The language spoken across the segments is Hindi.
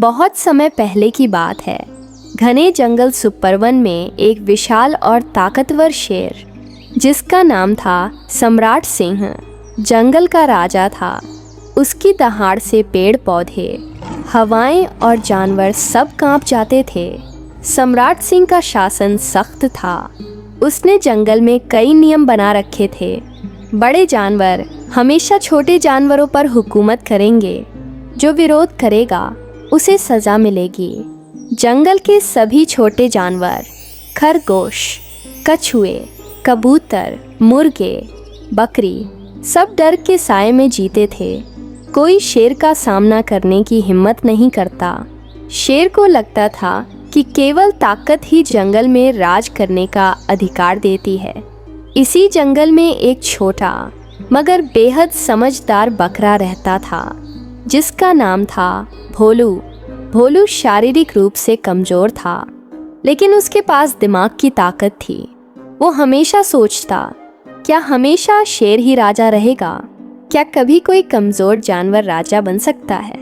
बहुत समय पहले की बात है। घने जंगल सुपरवन में एक विशाल और ताकतवर शेर, जिसका नाम था सम्राट सिंह, जंगल का राजा था। उसकी दहाड़ से पेड़ पौधे, हवाएं और जानवर सब कांप जाते थे। सम्राट सिंह का शासन सख्त था। उसने जंगल में कई नियम बना रखे थे। बड़े जानवर हमेशा छोटे जानवरों पर हुकूमत करेंगे। जो विरोध करेगा उसे सज़ा मिलेगी। जंगल के सभी छोटे जानवर, खरगोश, कछुए, कबूतर, मुर्गे, बकरी, सब डर के साए में जीते थे। कोई शेर का सामना करने की हिम्मत नहीं करता। शेर को लगता था कि केवल ताकत ही जंगल में राज करने का अधिकार देती है। इसी जंगल में एक छोटा मगर बेहद समझदार बकरा रहता था, जिसका नाम था भोलू। भोलू शारीरिक रूप से कमज़ोर था, लेकिन उसके पास दिमाग की ताकत थी। वो हमेशा सोचता, क्या हमेशा शेर ही राजा रहेगा? क्या कभी कोई कमज़ोर जानवर राजा बन सकता है?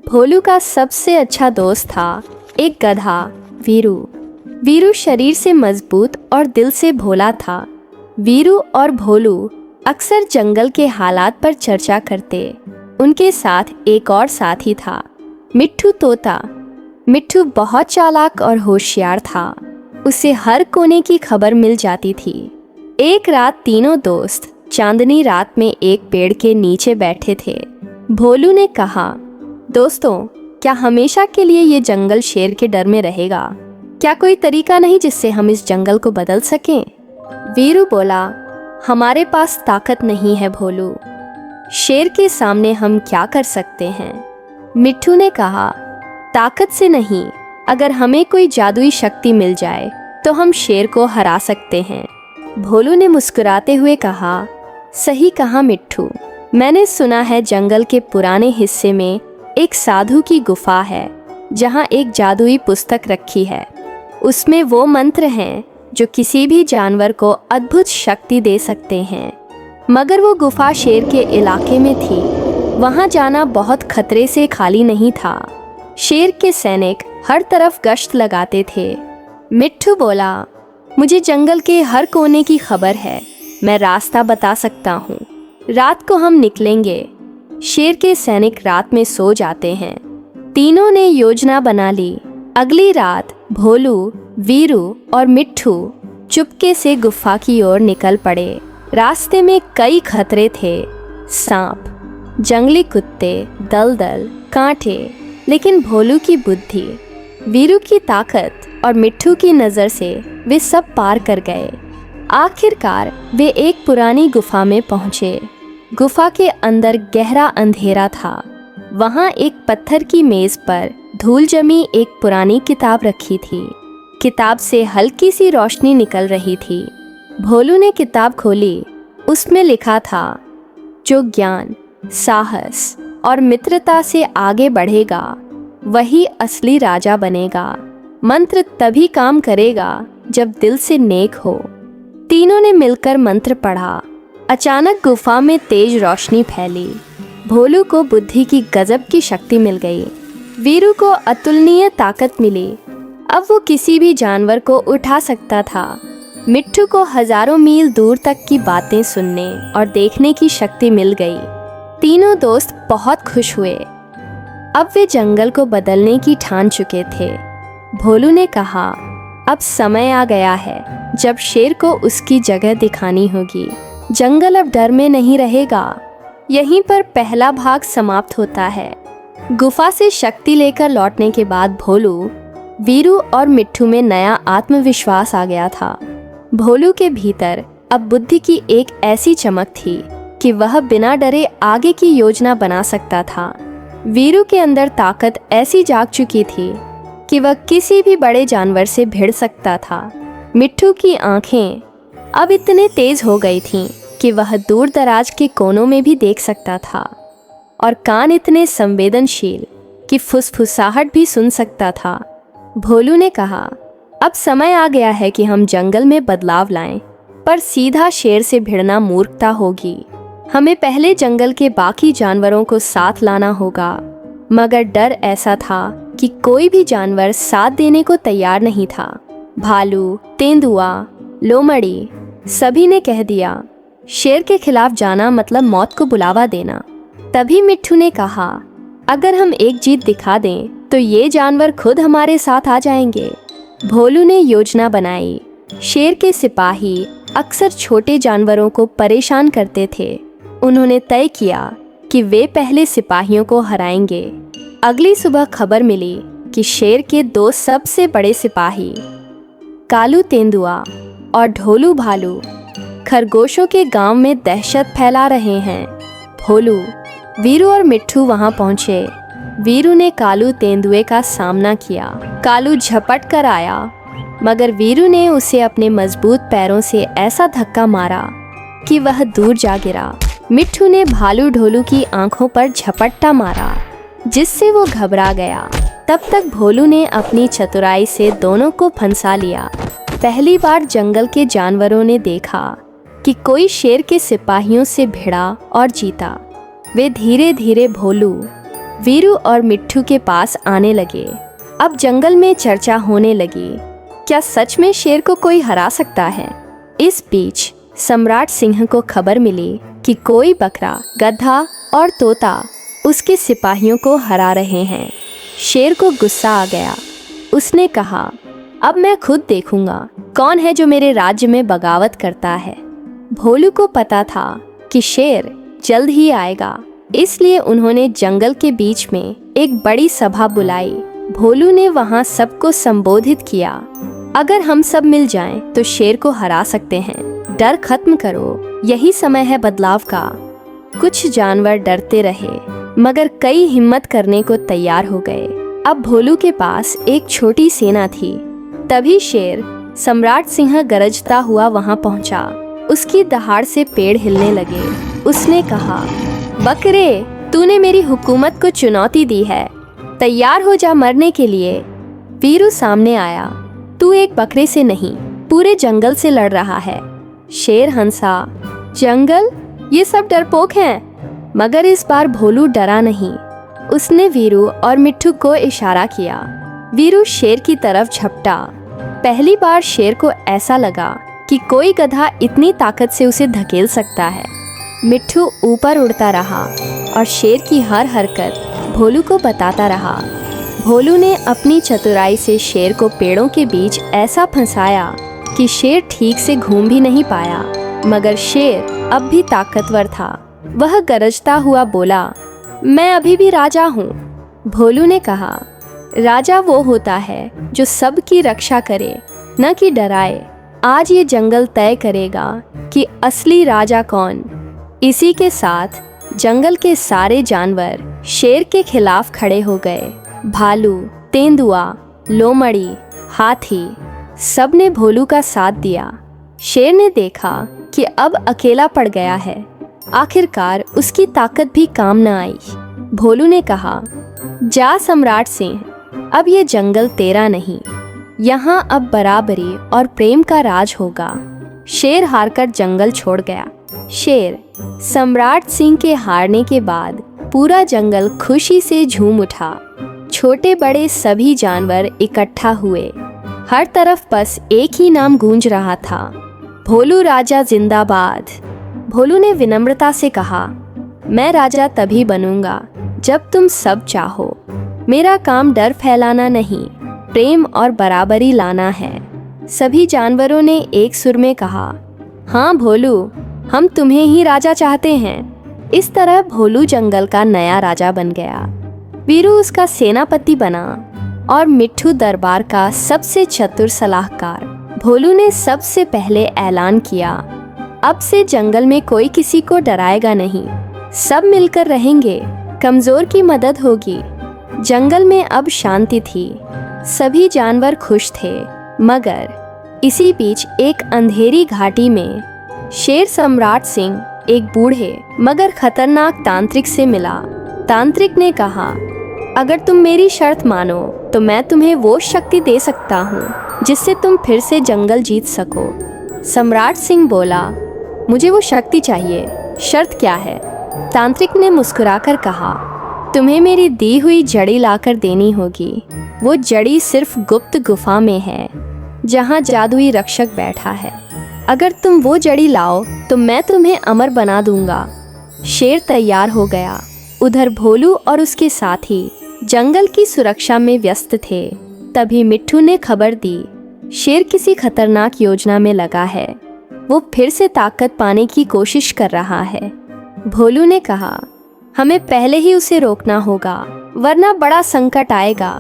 भोलू का सबसे अच्छा दोस्त था एक गधा, वीरू। वीरू शरीर से मजबूत और दिल से भोला था। वीरू और भोलू अक्सर जंगल के हालात पर चर्चा करते। उनके साथ एक और साथी था, मिट्ठू तोता। मिट्ठू बहुत चालाक और होशियार था। उसे हर कोने की खबर मिल जाती थी। एक रात तीनों दोस्त चांदनी रात में एक पेड़ के नीचे बैठे थे। भोलू ने कहा, दोस्तों, क्या हमेशा के लिए ये जंगल शेर के डर में रहेगा? क्या कोई तरीका नहीं जिससे हम इस जंगल को बदल सकें? वीरू बोला, हमारे पास ताकत नहीं है भोलू। शेर के सामने हम क्या कर सकते हैं? मिट्ठू ने कहा, ताकत से नहीं, अगर हमें कोई जादुई शक्ति मिल जाए तो हम शेर को हरा सकते हैं। भोलू ने मुस्कुराते हुए कहा, सही कहा मिट्ठू। मैंने सुना है जंगल के पुराने हिस्से में एक साधु की गुफा है, जहाँ एक जादुई पुस्तक रखी है। उसमें वो मंत्र हैं जो किसी भी जानवर को अद्भुत शक्ति दे सकते हैं। मगर वो गुफा शेर के इलाके में थी। वहाँ जाना बहुत खतरे से खाली नहीं था। शेर के सैनिक हर तरफ गश्त लगाते थे। मिट्ठू बोला, मुझे जंगल के हर कोने की खबर है। मैं रास्ता बता सकता हूँ। रात को हम निकलेंगे। शेर के सैनिक रात में सो जाते हैं। तीनों ने योजना बना ली। अगली रात भोलू, वीरू और मिट्ठू चुपके से गुफा की ओर निकल पड़े। रास्ते में कई खतरे थे, सांप, जंगली कुत्ते, दलदल, कांटे, लेकिन भोलू की बुद्धि, वीरू की ताकत और मिट्ठू की नज़र से वे सब पार कर गए। आखिरकार वे एक पुरानी गुफा में पहुँचे। गुफा के अंदर गहरा अंधेरा था। वहाँ एक पत्थर की मेज़ पर धूल जमी एक पुरानी किताब रखी थी। किताब से हल्की सी रोशनी निकल रही थी। भोलू ने किताब खोली। उसमें लिखा था, जो ज्ञान, साहस और मित्रता से आगे बढ़ेगा वही असली राजा बनेगा। मंत्र तभी काम करेगा जब दिल से नेक हो। तीनों ने मिलकर मंत्र पढ़ा। अचानक गुफा में तेज रोशनी फैली। भोलू को बुद्धि की गजब की शक्ति मिल गई। वीरू को अतुलनीय ताकत मिली। अब वो किसी भी जानवर को उठा सकता था। मिट्ठू को हजारों मील दूर तक की बातें सुनने और देखने की शक्ति मिल गई। तीनों दोस्त बहुत खुश हुए। अब वे जंगल को बदलने की ठान चुके थे। भोलू ने कहा, अब समय आ गया है जब शेर को उसकी जगह दिखानी होगी। जंगल अब डर में नहीं रहेगा। यहीं पर पहला भाग समाप्त होता है। गुफा से शक्ति लेकर लौटने के बाद भोलू, वीरू और मिट्ठू में नया आत्मविश्वास आ गया था। भोलू के भीतर अब बुद्धि की एक ऐसी चमक थी कि वह बिना डरे आगे की योजना बना सकता था। वीरू के अंदर ताकत ऐसी जाग चुकी थी कि वह किसी भी बड़े जानवर से भिड़ सकता था। मिट्ठू की आंखें अब इतने तेज हो गई थीं कि वह दूर दराज के कोनों में भी देख सकता था, और कान इतने संवेदनशील कि फुसफुसाहट भी सुन सकता था। भोलू ने कहा, अब समय आ गया है कि हम जंगल में बदलाव लाएं, पर सीधा शेर से भिड़ना मूर्खता होगी। हमें पहले जंगल के बाकी जानवरों को साथ लाना होगा। मगर डर ऐसा था कि कोई भी जानवर साथ देने को तैयार नहीं था। भालू, तेंदुआ, लोमड़ी सभी ने कह दिया, शेर के खिलाफ जाना मतलब मौत को बुलावा देना। तभी मिट्ठू ने कहा, अगर हम एक जीत दिखा दें तो ये जानवर खुद हमारे साथ आ जाएंगे। भोलू ने योजना बनाई। शेर के सिपाही अक्सर छोटे जानवरों को परेशान करते थे। उन्होंने तय किया कि वे पहले सिपाहियों को हराएंगे। अगली सुबह खबर मिली कि शेर के 2 सबसे बड़े सिपाही कालू तेंदुआ और ढोलू भालू खरगोशों के गांव में दहशत फैला रहे हैं। भोलू, वीरू और मिट्ठू वहां पहुंचे। वीरू ने कालू तेंदुए का सामना किया। कालू झपट कर आया, मगर वीरू ने उसे अपने मजबूत पैरों से ऐसा धक्का मारा कि वह दूर जा गिरा। मिट्ठू ने भालू ढोलू की आंखों पर झपट्टा मारा, जिससे वो घबरा गया। तब तक भोलू ने अपनी चतुराई से दोनों को फंसा लिया। पहली बार जंगल के जानवरों ने देखा कि कोई शेर के सिपाहियों से भिड़ा और जीता। वे धीरे धीरे भोलू, वीरू और मिट्ठू के पास आने लगे। अब जंगल में चर्चा होने लगी, क्या सच में शेर को कोई हरा सकता है? इस बीच सम्राट सिंह को खबर मिली कि कोई बकरा, गधा और तोता उसके सिपाहियों को हरा रहे हैं। शेर को गुस्सा आ गया। उसने कहा, अब मैं खुद देखूंगा कौन है जो मेरे राज्य में बगावत करता है। भोलू को पता था कि शेर जल्द ही आएगा, इसलिए उन्होंने जंगल के बीच में एक बड़ी सभा बुलाई। भोलू ने वहां सबको संबोधित किया, अगर हम सब मिल जाएं तो शेर को हरा सकते हैं। डर खत्म करो, यही समय है बदलाव का। कुछ जानवर डरते रहे, मगर कई हिम्मत करने को तैयार हो गए। अब भोलू के पास एक छोटी सेना थी। तभी शेर सम्राट सिंह गरजता हुआ वहां पहुंचा। उसकी दहाड़ से पेड़ हिलने लगे। उसने कहा, बकरे, तूने मेरी हुकूमत को चुनौती दी है, तैयार हो जा मरने के लिए। वीरू सामने आया, तू एक बकरे से नहीं, पूरे जंगल से लड़ रहा है। शेर हंसा, जंगल? ये सब डरपोक हैं। मगर इस बार भोलू डरा नहीं। उसने वीरू और मिट्ठू को इशारा किया। वीरू शेर की तरफ झपटा। पहली बार शेर को ऐसा लगा कि कोई गधा इतनी ताकत से उसे धकेल सकता है। मिट्ठू ऊपर उड़ता रहा और शेर की हर हरकत भोलू को बताता रहा। भोलू ने अपनी चतुराई से शेर को पेड़ों के बीच ऐसा फंसाया कि शेर ठीक से घूम भी नहीं पाया। मगर शेर अब भी ताकतवर था। वह गरजता हुआ बोला, मैं अभी भी राजा हूँ। भोलू ने कहा, राजा वो होता है जो सबकी रक्षा करे, न कि डराए। आज ये जंगल तय करेगा कि असली राजा कौन। इसी के साथ जंगल के सारे जानवर शेर के खिलाफ खड़े हो गए। भालू, तेंदुआ, लोमड़ी, हाथी सब ने भोलू का साथ दिया। शेर ने देखा कि अब अकेला पड़ गया है। आखिरकार उसकी ताकत भी काम न आई। भोलू ने कहा, जा सम्राट सिंह, अब ये जंगल तेरा नहीं, यहाँ अब बराबरी और प्रेम का राज होगा। शेर हारकर जंगल छोड़ गया। शेर सम्राट सिंह के हारने के बाद पूरा जंगल खुशी से झूम उठा। छोटे बड़े सभी जानवर इकट्ठा हुए। हर तरफ बस एक ही नाम गूंज रहा था, भोलू राजा जिंदाबाद। भोलू ने विनम्रता से कहा, मैं राजा तभी बनूंगा जब तुम सब चाहो। मेरा काम डर फैलाना नहीं, प्रेम और बराबरी लाना है। सभी जानवरों ने एक सुर में कहा, हाँ भोलू, हम तुम्हें ही राजा चाहते हैं। इस तरह भोलू जंगल का नया राजा बन गया। वीरू उसका सेनापति बना और मिट्ठू दरबार का सबसे चतुर सलाहकार। भोलू ने सबसे पहले ऐलान किया, अब से जंगल में कोई किसी को डराएगा नहीं, सब मिलकर रहेंगे, कमजोर की मदद होगी। जंगल में अब शांति थी। सभी जानवर खुश थे। मगर इसी बीच एक अंधेरी घाटी में शेर सम्राट सिंह एक बूढ़े मगर खतरनाक तांत्रिक से मिला। तांत्रिक ने कहा, अगर तुम मेरी शर्त मानो तो मैं तुम्हें वो शक्ति दे सकता हूँ जिससे तुम फिर से जंगल जीत सको। सम्राट सिंह बोला, मुझे वो शक्ति चाहिए, शर्त क्या है? तांत्रिक ने मुस्कुराकर कहा, तुम्हें मेरी दी हुई जड़ी लाकर देनी होगी। वो जड़ी सिर्फ गुप्त गुफा में है, जहाँ जादुई रक्षक बैठा है। अगर तुम वो जड़ी लाओ तो मैं तुम्हें अमर बना दूंगा। शेर तैयार हो गया। उधर भोलू और उसके साथी जंगल की सुरक्षा में व्यस्त थे। तभी मिट्ठू ने खबर दी, शेर किसी खतरनाक योजना में लगा है। वो फिर से ताकत पाने की कोशिश कर रहा है। भोलू ने कहा, हमें पहले ही उसे रोकना होगा, वरना बड़ा संकट आएगा।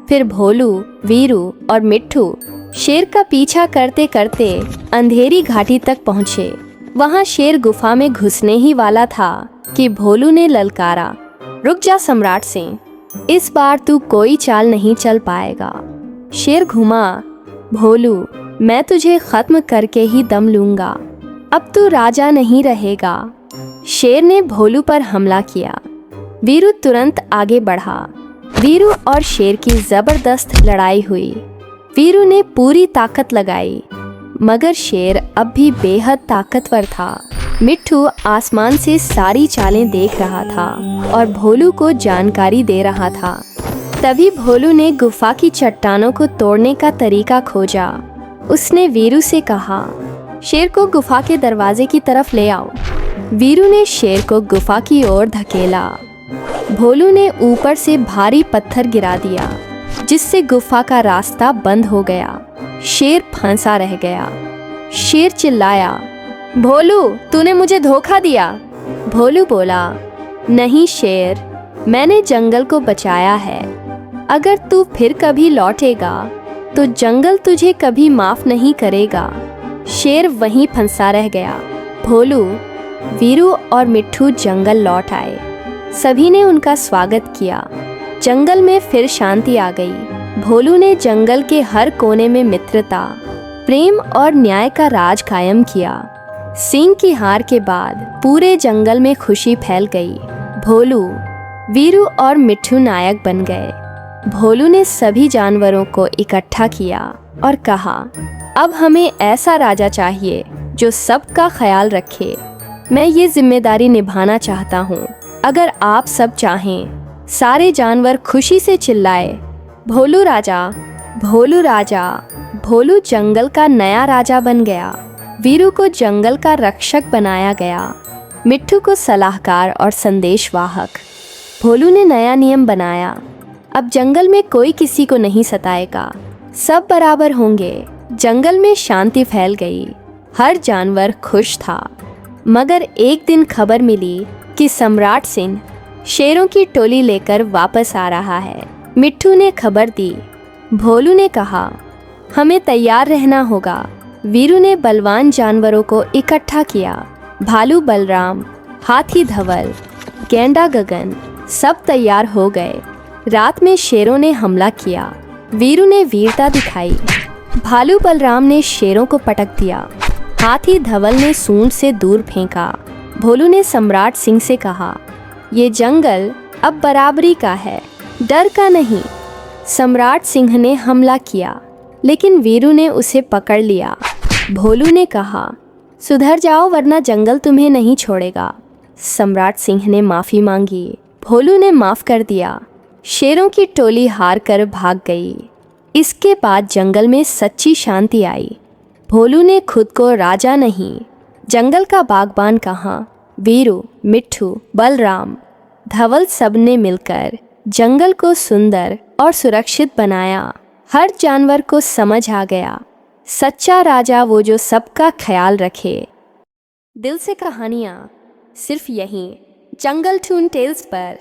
फिर भोलू, वीरू और मिट्ठू शेर का पीछा करते करते अंधेरी घाटी तक पहुँचे। वहाँ शेर गुफा में घुसने ही वाला था कि भोलू ने ललकारा, रुक जा सम्राट सिंह, इस बार तू कोई चाल नहीं चल पाएगा। शेर घुमा, भोलू, मैं तुझे खत्म करके ही दम लूंगा। अब तू राजा नहीं रहेगा। शेर ने भोलू पर हमला किया। वीरू तुरंत आगे बढ़ा। वीरू और शेर की जबरदस्त लड़ाई हुई। वीरू ने पूरी ताकत लगाई, मगर शेर अब भी बेहद ताकतवर था। मिट्ठू आसमान से सारी चालें देख रहा था और भोलू को जानकारी दे रहा था। तभी भोलू ने गुफा की चट्टानों को तोड़ने का तरीका खोजा। उसने वीरू से कहा, शेर को गुफा के दरवाजे की तरफ ले आओ। वीरू ने शेर को गुफा की ओर धकेला। भोलू ने ऊपर से भारी पत्थर गिरा दिया, जिससे गुफा का रास्ता बंद हो गया। शेर फंसा रह गया। शेर चिल्लाया, भोलू, तूने मुझे धोखा दिया। भोलू बोला, नहीं शेर, मैंने जंगल को बचाया है। अगर तू फिर कभी लौटेगा तो जंगल तुझे कभी माफ नहीं करेगा। शेर वहीं फंसा रह गया। भोलू, वीरू और मिट्ठू जंगल लौट आए। सभी ने उनका स्वागत किया। जंगल में फिर शांति आ गई। भोलू ने जंगल के हर कोने में मित्रता, प्रेम और न्याय का राज कायम किया। सिंह की हार के बाद पूरे जंगल में खुशी फैल गई। भोलू, वीरू और मिट्ठू नायक बन गए। भोलू ने सभी जानवरों को इकट्ठा किया और कहा, अब हमें ऐसा राजा चाहिए जो सबका ख्याल रखे। मैं ये जिम्मेदारी निभाना चाहता हूँ। अगर आप सब चाहें। सारे जानवर खुशी से चिल्लाए, भोलू राजा, भोलू राजा। भोलू जंगल का नया राजा बन गया। वीरू को जंगल का रक्षक बनाया गया। मिट्ठू को सलाहकार और संदेशवाहक। भोलू ने नया नियम बनाया, अब जंगल में कोई किसी को नहीं सताएगा, सब बराबर होंगे। जंगल में शांति फैल गई। हर जानवर खुश था। मगर एक दिन खबर मिली कि सम्राट सिंह शेरों की टोली लेकर वापस आ रहा है। मिट्ठू ने खबर दी। भोलू ने कहा, हमें तैयार रहना होगा। वीरू ने बलवान जानवरों को इकट्ठा किया। भालू बलराम, हाथी धवल, गेंडा गगन सब तैयार हो गए। रात में शेरों ने हमला किया। वीरू ने वीरता दिखाई। भालू बलराम ने शेरों को पटक दिया। हाथी धवल ने सूंड से दूर फेंका। भोलू ने सम्राट सिंह से कहा, ये जंगल अब बराबरी का है, डर का नहीं। सम्राट सिंह ने हमला किया, लेकिन वीरू ने उसे पकड़ लिया। भोलू ने कहा, सुधर जाओ वरना जंगल तुम्हें नहीं छोड़ेगा। सम्राट सिंह ने माफ़ी मांगी। भोलू ने माफ़ कर दिया। शेरों की टोली हार कर भाग गई। इसके बाद जंगल में सच्ची शांति आई। भोलू ने खुद को राजा नहीं, जंगल का बागबान कहा। वीरू, मिट्ठू, बलराम, धवल सब ने मिलकर जंगल को सुंदर और सुरक्षित बनाया। हर जानवर को समझ आ गया, सच्चा राजा वो जो सबका ख्याल रखे। दिल से कहानियाँ सिर्फ यहीं जंगल टून टेल्स पर।